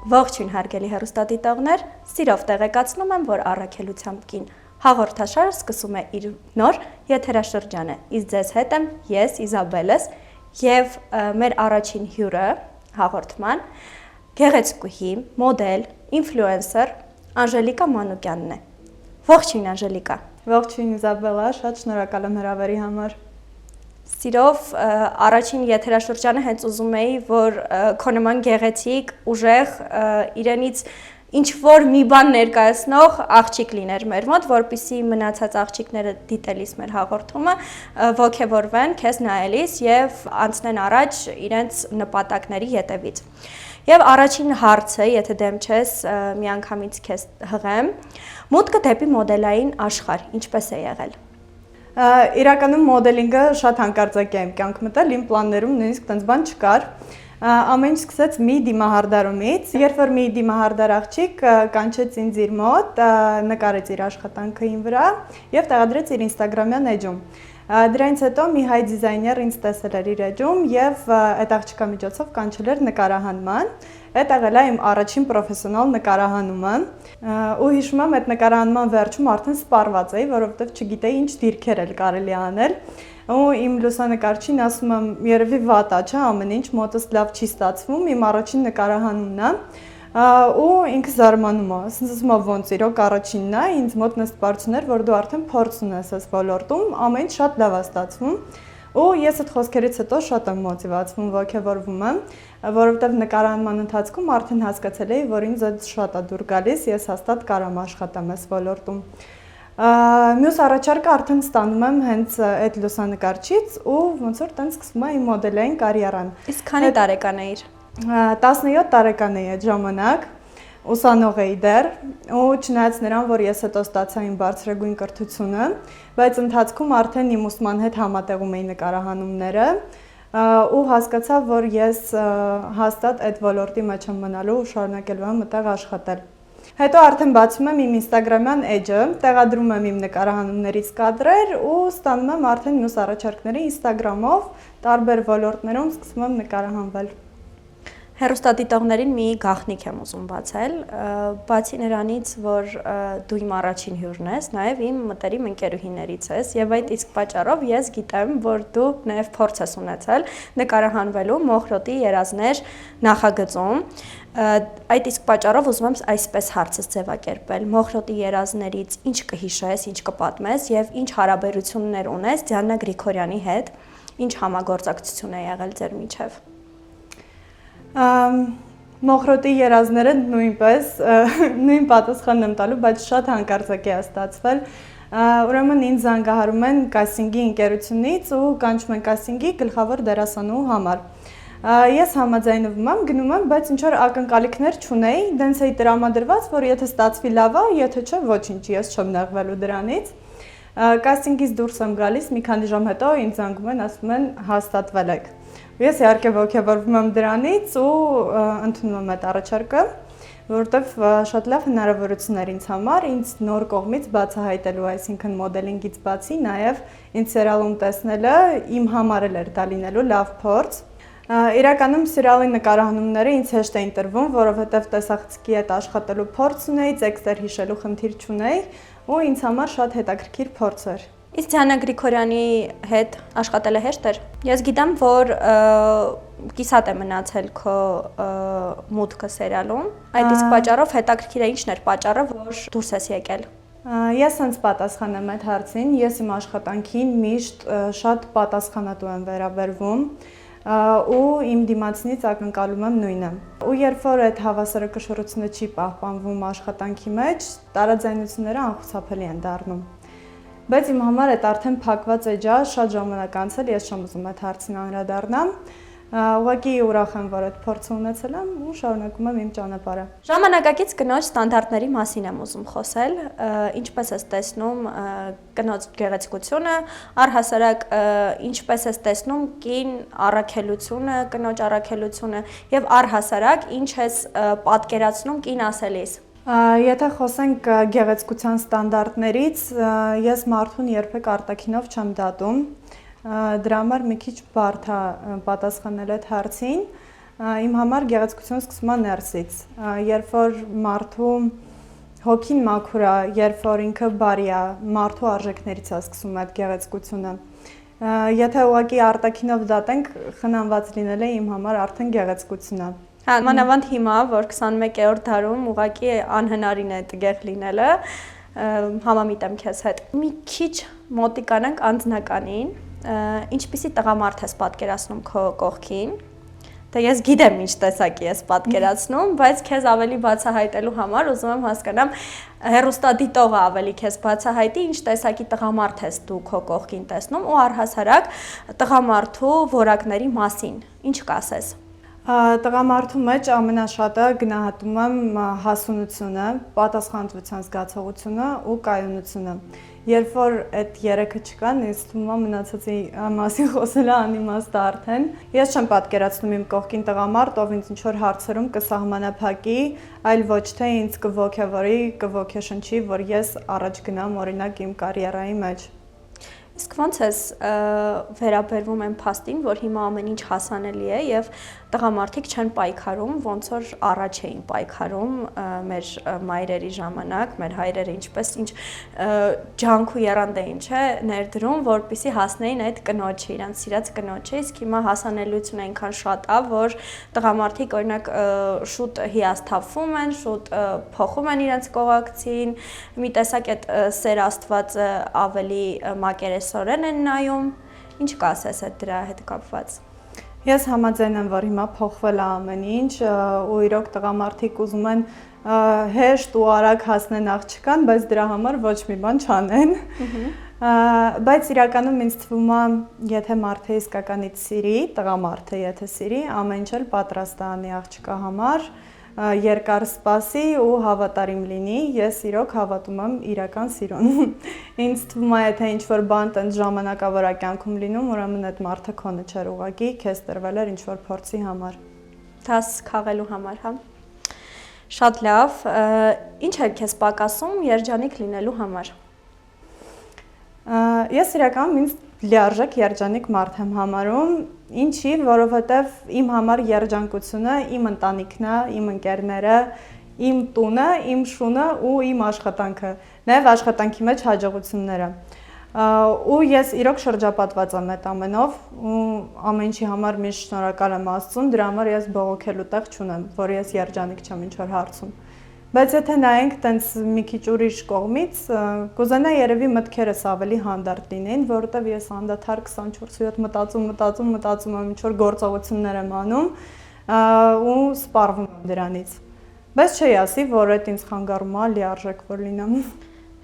Ողջույն հարգելի հեռուստադիտողներ, սիրով տեղեկացնում եմ, որ առաքելությամբ կին հաղորդաշարը սկսում է իր նոր եթերաշրջանը։ Իսկ ձեզ հետ եմ ես Իզաբելես եւ մեր առաջին հյուրը հաղորդման գեղեցկուհի, մոդել, ինֆլուենսեր Անժելիկա Մանուկյանն է։ Ողջույն Անժելիկա։ Ողջույն Իզաբելա, շատ շնորհակալ եմ հրավերի համար։ Սիրով առաջին եթերաշրջանը հենց ուզում էի, որ քո նման գեղեցիկ, ուժեղ, իրենից ինչ-որ մի բան ներկայացնող աղջիկ լիներ մեր մոտ, որպեսզի մնացած աղջիկները դիտելիս մեր հաղորդումը ոգևորվեն քեզ նայելիս եւ անցնեն առաջ իրենց նպատակների ետևից։ Եվ առաջին հարցը, եթե դեմ չես, միանգամից քեզ հղեմ, մուտքը դեպի մոդելային աշխարհ ինչպես է եղել։ Իրականում մոդելինգը շատ հանկարծակի եմ կյանք մտել, իմ պլաններում նույնիսկ տենց բան չկար։ Ամեն ինչ սկսեց մի դիմահարդարումից, երբ որ մի դիմահարդար աղջիկ կանչեց ինձ իր մոտ, նկարեց իր աշխատանքը իմ վրա եւ տեղադրեց իր ինստագրամյան էջում։ Դրանից հետո մի հայ դիզայներ ինձ տեսել էր իր էջում եւ այդ աղջկա միջոցով կանչել էր նկարահանման։ Այդ եղել է իմ առաջին պրոֆեսիոնալ նկարահանումը, ու հիշում եմ այդ նկարահանման վերջում արդեն սպառված էի, որովհետեւ չգիտեի ինչ դիրքեր էլ կարելի անել։ Ու իմ լուսանկարչին ասում եմ, երևի վատ է, չէ՞, ամեն ինչ մոտս լավ չի ստացվում, իմ առաջին նկարահանումն է։ Ու ինքը զարմանում է, ասում է ոնց իրոք առաջինն է, ինձ մոտ նստվածներ, որ դու արդեն փորձ ունես այս ոլորտում, ամեն ինչ շատ լավ է ստացվում։ Ու ես այդ խոսքերից հետո շատ եմ մոտիվացվում, ոգևորվում եմ, որովհետև նկարահանման ընթացքում արդեն հասկացել էի, որ ինձ այդ շատ է դուր գալիս, ես հաստատ կարամ աշխատեմ այս ոլորտում։ Մյուս առաջարկը արդեն ստանում եմ հենց այդ լուսանկարչից ու ոնց որ տենց սկսում է իմ մոդելային կարիերան։ Իսկ քանի տարեկան էիր։ 17 տարեկան էի այդ ժամանակ, ուսանող էի դեռ, ու չնայած նրան, որ ես հետո ստացա իմ բարձրագույն կրթությունը, բայց ընթացքում արդեն իմ ուսման հետ համատեղում էի նկարահանումները ու հասկացա, որ ես հաստատ այդ ոլորտի մեջ եմ մնալու ու շարունակելու եմ այդտեղ աշխատել։ Հետո արդեն բացում եմ իմ ինստագրամյան էջը, տեղադրում եմ իմ նկարահանումներից կադրեր ու ստանում եմ արդեն մյուս առաջարկների ինստագրամով, տարբեր ոլորտներում սկսում եմ նկարահանվել։ Հեռուստադիտողներին մի գաղտնիք եմ ուզում բացել, բացի նրանից, որ դու իմ առաջին հյուրն ես, նաև իմ մտերիմ ընկերուհիներից ես, եւ այդ իսկ պատճառով ես գիտեմ, որ դու նաև փորձ ես ունեցել նկարահանվելու Մոխրոտի երազներ նախագծում։ Այդ իսկ պատճառով ուզում եմ այսպես հարցս ձևակերպել. Մոխրոտի երազներից ինչ կհիշես, ինչ կպատմես եւ ինչ հարաբերություններ ունես Դիանա Գրիգորյանի հետ, ինչ համագործակցություն է եղել ձեր միջև։ Մոխրոտի երազները նույնպես նույն պատասխանն եմ տալու, բայց շատ հանկարծակի է ստացվել։ Ուրեմն ինձ զանգահարում են կաստինգի ընկերությունից ու կանչում են կաստինգի գլխավոր դերասանուհու համար։ Ես համաձայնվում եմ, գնում եմ, բայց ինչ որ ակնկալիքներ չունեի, դենց էի տրամադրված, որ եթե ստացվի լավ է, եթե չէ ոչինչ, ես չեմ նեղվելու դրանից։ Կաստինգից դուրս եմ գալիս, մի քանի ժամ հետո ինձ զանգում են, ասում են հաստատվել եք։ Ես իհարկե ոգևորվում եմ դրանից ու ընդունում եմ այդ առաջարկը, որովհետև շատ լավ հնարավորություն էր ինձ համար, ինձ նոր կողմից բացահայտելու, այսինքն մոդելինգից բացի, նաև ինձ սերիալում տեսնելը իմ համար էլ էր դա լինելու լավ փորձ։ Իրականում սերիալի նկարահանումները ինձ հեշտ էին տրվում, որովհետև տեսախցիկի հետ աշխատելու փորձ ունեի, տեքստեր հիշելու խնդիր չունեի ու ինձ համար շատ հետաքրքիր փորձ էր։ Իսկ Դիանա Գրիգորյանի հետ աշխատելը հեշտ էր։ Ես գիտեմ, որ կիսատ է մնացել քո մուտքը սերիալում։ Այդ իսկ պատճառով հետաքրքիր է ինչն էր պատճառը, որ դուրս ես եկել։ Ես հենց պատասխանեմ այդ հարցին, ես իմ աշխատանքին միշտ շատ պատասխանատու եմ վերաբերվում ու իմ դիմացինից ակնկալում եմ նույնը։ Ու երբ որ այդ հավասարակշռությունը չի պահպանվում աշխատանքի մեջ, տարաձայնությունները անխուսափելի են դառնում։ Բայց իմ համար այդ արդեն փակված էջ է, շատ ժամանակ անցել, ես չեմ ուզում այդ հարցին անդրադառնամ։ Ուղղակի ուրախ եմ, որ այդ փորձը ունեցել եմ ու շարունակում եմ իմ ճանապարհը։ Ժամանակակից կնոջ ստանդարտների մասին եմ ուզում խոսել, ինչպես ես տեսնում կնոջ գեղեցկությունը, առհասարակ ինչպես ես տեսնում կին առաքելությունը, կնոջ առաքելությունը եւ առհասարակ ինչ ես պատկերացնում կին ասելիս։ Եթե խոսենք գեղեցկության ստանդարտներից, ես մարդուն երբեք արտաքինով չեմ դատում, դրա համար մի քիչ բարդ է պատասխանել այդ հարցին, Իմ համար գեղեցկությունը սկսում է ներսից, երբ որ մարդու հոգին մաքուր է, երբ որ ինքը բարի է, մարդու արժեքներից է սկսում այդ գեղեցկությունը։ Եթե ուղղակի արտաքինով դատենք, խնամված լինելը իմ համար արդեն գեղեցկություն է։ Հա, մանավանդ հիմա, որ 21-րդ դարում ուղղակի անհնարին է տգեղ լինելը, համամիտ եմ քեզ հետ։ Մի քիչ մոտիկանանք անձնականին, ինչպիսի տղամարդ ես պատկերացնում քո կողքին։ Դե ես գիտեմ ինչ տեսակի ես պատկերացնում, բայց քեզ ավելի բացահայտելու համար ուզում եմ հասկանամ հեռուստադիտողը ավելի քեզ բացահայտի, ինչ տեսակի տղամարդ ես դու քո կողքին տեսնում ու առհասարակ տղամարդու որակների մասին, ինչ կասես։ Տղամարդու մեջ ամենաշատը գնահատում եմ հասունությունը, պատասխանատվության զգացողությունը ու կայունությունը։ Երբ որ այդ երեքը չկան, ինձ թվում է մնացածի մասին խոսելը անիմաստ է արդեն։ Ես չեմ պատկերացնում իմ կողքին տղամարդ, ով ինձ ինչ-որ հարցերում կսահմանափակի, այլ ոչ թե ինձ կոգևորի, կոգեշնչի, որ ես առաջ գնամ օրինակ իմ կարիերայի մեջ։ Իսկ ո՞նց ես վերաբերվում այն փաստին, որ հիմա ամեն ինչ հասանելի է եւ տղամարդիկ չեն պայքարում, ոնց որ առաջ էին պայքարում մեր մայրերի ժամանակ, մեր հայրերը ինչպես ինչ ջանք ու եռանդ էին, չէ, ներդրում, որպեսզի հասնեին այդ կնոջը, իրանց սիրած կնոջը, իսկ հիմա հասանելիությունը այնքան շատ է, որ տղամարդիկ օրինակ շուտ հիասթափվում են, շուտ փոխում են իրենց կողակցին, մի տեսակ այդ սեր Աստվածը ավելի մակերեսորեն են նայում, ինչ կասես այդ դրա հետ կապված։ Ես համաձայն եմ, որ հիմա փոխվել է ամեն ինչ ու իրոք տղամարդիկ ուզում են հեշտ ու արագ հասնեն աղջկան, բայց դրա համար ոչ մի բան չանեն։ Բայց իրականում ինձ թվում է, եթե մարդը իսկականից սիրի, տղամարդը եթե սիրի, ամեն ինչ էլ պատրաստ է անի աղջկա համար, երկար սպասի ու հավատարիմ լինի, ես իրոք հավատում եմ իրական սիրուն։ Ինձ թվում է, եթե ինչ-որ բան տենց ժամանակավոր է կյանքում լինում, ուրեմն այդ մարդը քոնը չէր ուղղակի, քեզ տրվել էր ինչ-որ փորձի համար։ Դաս քաղելու համար, հա։ Շատ լավ, ինչ է քեզ պակասում երջանիկ լինելու համար։ Ես իրականում ինձ լիարժեք երջանիկ մարդ եմ համարում, ինչի, որովհետև իմ համար երջանկությունը իմ ընտանիքն է, իմ ընկերները, իմ տունը, իմ շունը ու իմ աշխատանքը, նաև աշխատանքի մեջ հաջողությունները։ Ու ես իրոք շրջապատված եմ այդ ամենով ու ամեն ինչի համար միշտ շնորհակալ եմ Աստծուն, դրա համար ես բողոքելու տեղ չունեմ, որ ես երջանիկ չեմ ինչ-որ հարցում։ Բայց եթե նայենք տենց մի քիչ ուրիշ կողմից, կուզենա երևի մտքերս ավելի հանդարտ լինեին, որովհետև ես անդադար 24/7 մտածում եմ, ինչ-որ գործողություններ եմ անում ու սպառվում եմ դրանից։ Բայց չի ասի, որ այդ ինձ խանգարում է լիարժեք որ լինեմ։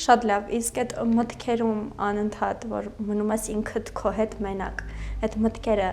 Շատ լավ, իսկ այդ մտքերում անընդհատ, որ մնում ես ինքդ քո հետ մենակ, այդ մտքերը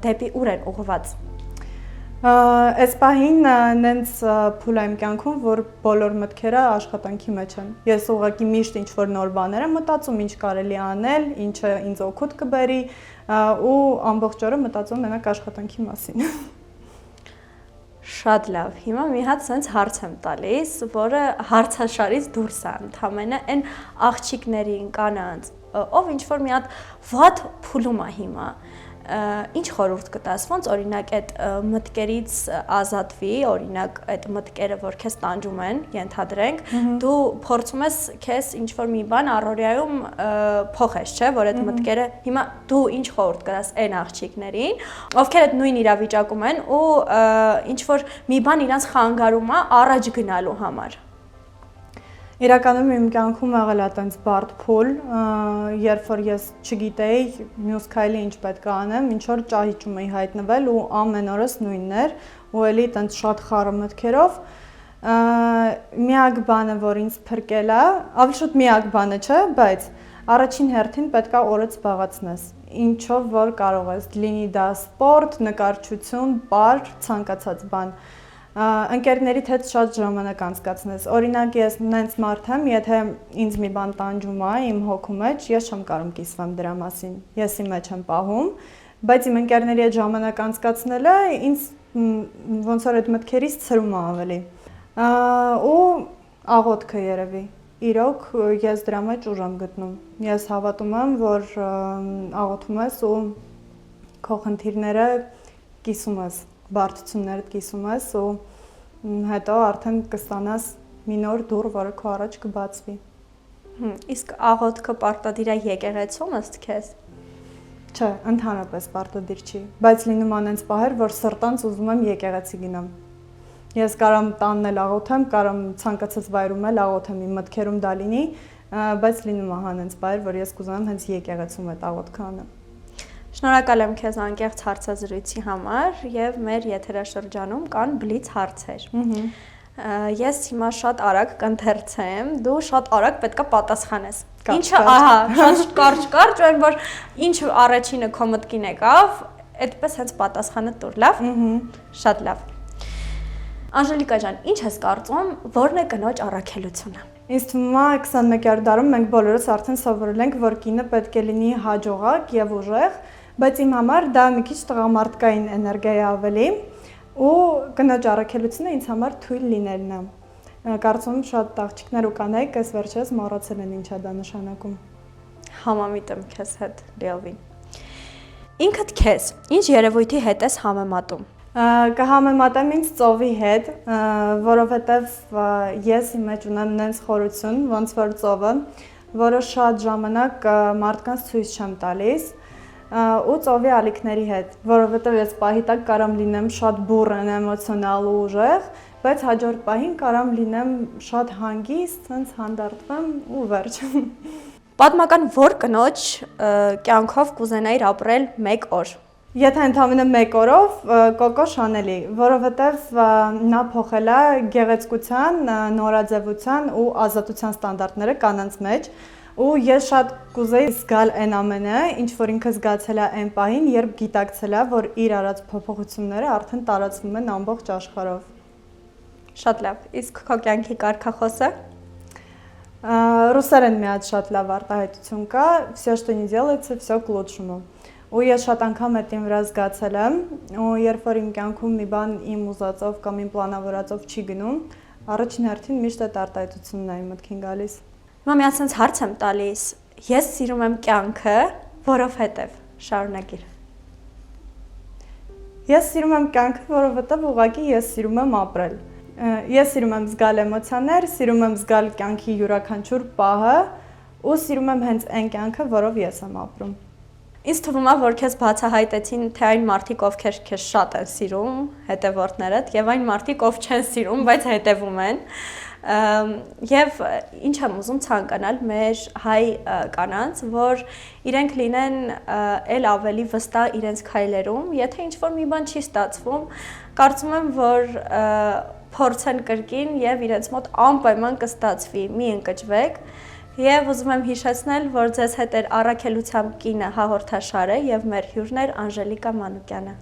դեպի ուր են ուղղված։ Այս պահին նենց փուլ եմ կյանքում, որ բոլոր մտքերը աշխատանքի մեջ են։ Ես ուղղակի միշտ ինչ-որ նոր բաներ եմ մտածում, ինչ կարելի անել, ինչը ինձ օգուտ կբերի ու ամբողջ օրը մտածում մենակ աշխատանքի մասին։ Շատ լավ, հիմա մի հատ սենց հարց եմ տալիս, որը հարցաշարից դուրս է, ընդամենը այն աղջիկներին, կանանց, ով ինչ-որ մի հատ վատ փուլում է հիմա, ինչ խորհուրդ կտաս, ոնց օրինակ այդ մտքերից ազատվի, օրինակ այդ մտքերը, որ քեզ տանջում են, ենթադրենք, դու փորձում ես քեզ ինչ-որ մի բան առօրյայում փոխես, չէ, որ այդ մտքերը հիմա դու ինչ խորհուրդ կտաս այն աղջիկներին, ովքեր այդ նույն իրավիճակում են ու ինչ-որ մի բան իրանց խանգարում է առաջ գնալու համար։ Իրականում իմ կյանքում եղել է տենց բարդ փուլ, երբ որ ես չգիտեի մյուս քայլը ինչ պետք է անեմ, ինչ որ ճահիճում էի հայտնվել ու ամեն օրս նույնն էր, ու էլի տենց շատ խառը մտքերով, միակ բանը, որ ինձ փրկել է, ավելի շուտ միակ բանը չէ, բայց առաջին հերթին պետք է օրը զբաղացնես, ինչով որ կարող ես, լինի դա սպորտ, նկարչություն, պար, ցանկացած բան։ Ընկերներիդ հետ շատ ժամանակ անցկացնես։ Օրինակ ես նենց մարդ եմ, եթե ինձ մի բան տանջում է իմ հոգու մեջ, ես չեմ կարող կիսվեմ դրա մասին։ Ես իմ մեջ եմ պահում, բայց իմ ընկերների հետ ժամանակ անցկացնելը ինձ ոնց որ այդ մտքերից ցրում է ավելի։ Ու աղոթքը երևի։ Իրոք ես դրա մեջ ուժ եմ գտնում։ Ես հավատում եմ, որ աղոթում ես ու քո խնդիրները կիսում ես բարդություններդ կիսում ես ու հետո արդեն կստանաս մի նոր դուռ, որը քո առաջ կբացվի։ Իսկ աղոթքը պարտադիր է եկեղեցում ըստ քեզ։ Չէ, ընդհանրապես պարտադիր չի, բայց լինում անենց պահեր, որ սրտանց ուզում եմ եկեղեցի գնամ։ Ես կարամ տանն էլ աղոթեմ, կարամ ցանկացած վայրում էլ աղոթեմ, իմ մտքերում դա լինի, բայց լինում է անենց պահեր, որ ես կուզենամ հենց եկեղեցում այդ աղոթքը անեմ։ Շնորհակալ եմ քեզ անկեղծ հարցազրույցի համար եւ մեր եթերաշրջանում կան բլից հարցեր։ Ես հիմա շատ արագ կընթերցեմ, դու շատ արագ պետքա պատասխանես։ Ինչը, ահա, շատ կարճ, այն որ ինչ առաջինը քո մտքին եկավ, այդպես հենց պատասխանը տուր, լավ։ Շատ լավ։ Անժելիկա ջան, ինչ ես կարծում, որն է կնոջ առաքելությունը։ Ինձ թվում է 21-րդ դարում մենք բոլորս արդեն սովորել ենք, որ կինը պետք է լինի հաջողակ եւ ուժեղ, բայց իմ համար դա մի քիչ տղամարդկային էներգիա է ավելի, ու կնոջ առաքելությունը ինձ համար թույլ լինելն է։ Կարծում եմ շատ աղջիկներ ու կանայք այս վերջերս մոռացել են ինչա դա նշանակում։ Համամիտ եմ քեզ հետ, լիովին։ Ինքդ քեզ ինչ երևույթի հետ ես համեմատում։ Կհամեմատեմ ինձ ծովի հետ, որովհետև ես իմ մեջ ունեմ նենց խորություն, ոնց որ ծովը, որը շատ ժամանակ մարդկանց ցույց չեմ տալիս, ու ծովի ալիքների հետ, որովհետև ես պահի տակ կարամ լինեմ շատ բուռն, էմոցիոնալ ու ուժեղ, բայց հաջորդ պահին կարամ լինեմ շատ հանգիստ, ցենց հանդարտվեմ ու վերջ։ Պատմական որ կնոջ կյանքով կուզենայիր ապրել 1 օր։ Եթե ընդամենը 1 օրով Կոկո Շանելի, որովհետև նա փոխել է գեղեցկության, նորաձևության ու ազատության ստանդարտները կանանց մեջ, ու ես շատ կուզեի զգալ այն ամենը, ինչ որ ինքը զգացել է այն պահին, երբ գիտակցել է, որ իր արած փոփոխությունները արդեն տարածվում են ամբողջ աշխարհով։ Շատ լավ։ Իսկ քո կյանքի կարգախոսը։ Ռուսերեն մի հատ շատ լավ արտահայտություն կա, «Всё, что не делается, всё к лучшему»։ Ու ես շատ անգամ այդին վրա զգացել եմ, ու երբ որ իմ կյանքում մի բան իմ ուզածով կամ իմ պլանավորածով չի գնում, առաջին հերթին միշտ այդ արտահայտությունն է իմ մտքին գալիս։ Հիմա մի հատ sense հարց եմ տալիս։ Ես սիրում եմ կյանքը, որովհետև շարունակիր։ Ես սիրում եմ կյանքը, որովհետև ուղղակի ես սիրում եմ ապրել։ Ես սիրում եմ զգալ էմոցիաներ, սիրում եմ զգալ կյանքի յուրաքանչյուր պահը, ու սիրում եմ հենց այն կյանքը, որով ես եմ ապրում։ Ինձ թվում է, որ քեզ բացահայտեցին թե այն մարդիկ, ովքեր քեզ շատ են սիրում, հետևորդներդ, եւ այն մարդիկ, ով չեն սիրում, բայց հետևում են։ Եվ ինչ եմ ուզում ցանկանալ մեր հայ կանանց, որ իրենք լինեն ել ավելի վստահ իրենց քայլերում, եթե ինչ-որ մի բան չի ստացվում, կարծում եմ, որ փորձեն կրկին եւ իրենց մոտ անպայման կստացվի, մի ընկճվեք։ Եվ ուզում եմ հիշեցնել, որ ձեզ հետ էր առաքելությամբ կինը հաղորդաշարը եւ մեր հյուրն էր Անժելիկա Մանուկյանը։